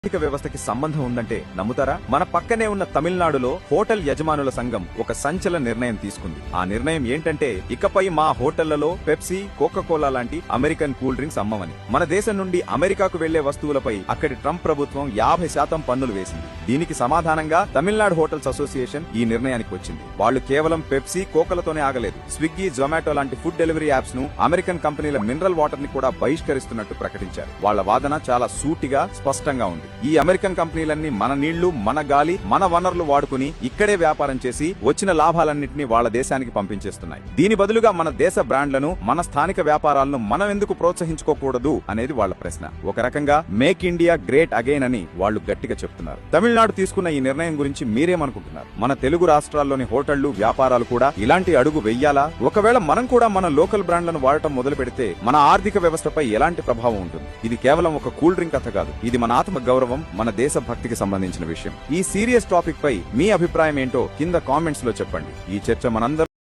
ఆర్థిక వ్యవస్థకి సంబంధం ఉందంటే నమ్ముతారా? మన పక్కనే ఉన్న తమిళనాడులో హోటల్ యజమానుల సంఘం ఒక సంచలన నిర్ణయం తీసుకుంది. ఆ నిర్ణయం ఏంటంటే ఇకపై మా హోటళ్లలో పెప్సీ, కోకాకోలా లాంటి అమెరికన్ కూల్ డ్రింక్స్ అమ్మమని. మన దేశం నుండి అమెరికాకు వెళ్లే వస్తువులపై అక్కడి ట్రంప్ ప్రభుత్వం 50% పన్నులు వేసింది. దీనికి సమాధానంగా తమిళనాడు హోటల్స్ అసోసియేషన్ ఈ నిర్ణయానికి వచ్చింది. వాళ్ళు కేవలం పెప్సీ, కోకలతోనే ఆగలేదు. స్విగ్గీ, జొమాటో లాంటి ఫుడ్ డెలివరీ యాప్స్ ను, అమెరికన్ కంపెనీల మినరల్ వాటర్ ని కూడా బహిష్కరిస్తున్నట్టు ప్రకటించారు. వాళ్ల వాదన చాలా సూటిగా, స్పష్టంగా ఉంది. ఈ అమెరికన్ కంపెనీలన్నీ మన నీళ్లు, మన గాలి, మన వనరులు వాడుకుని ఇక్కడే వ్యాపారం చేసి వచ్చిన లాభాలన్నింటినీ వాళ్ళ దేశానికి పంపించేస్తున్నాయి. దీని బదులుగా మన దేశ బ్రాండ్లను, మన స్థానిక వ్యాపారాలను మనం ఎందుకు ప్రోత్సహించుకోకూడదు అనేది వాళ్ళ ప్రశ్న. ఒక రకంగా మేక్ ఇండియా గ్రేట్ అగైన్ అని వాళ్ళు గట్టిగా చెప్తున్నారు. తమిళనాడు తీసుకున్న ఈ నిర్ణయం గురించి మీరేమనుకుంటున్నారు? మన తెలుగు రాష్ట్రాల్లోని హోటళ్లు, వ్యాపారాలు కూడా ఇలాంటి అడుగు వెయ్యాలా? ఒకవేళ మనం కూడా మన లోకల్ బ్రాండ్లను వాడటం మొదలు పెడితే మన ఆర్థిక వ్యవస్థపై ఎలాంటి ప్రభావం ఉంటుంది? ఇది కేవలం ఒక కూల్ డ్రింక్ కథ కాదు. ఇది మన ఆత్మ గౌరవం, మన దేశ భక్తికి సంబంధించిన విషయం. ఈ సీరియస్ టాపిక్ పై మీ అభిప్రాయం ఏంటో కింద కామెంట్స్ లో చెప్పండి. ఈ చర్చ మనందరం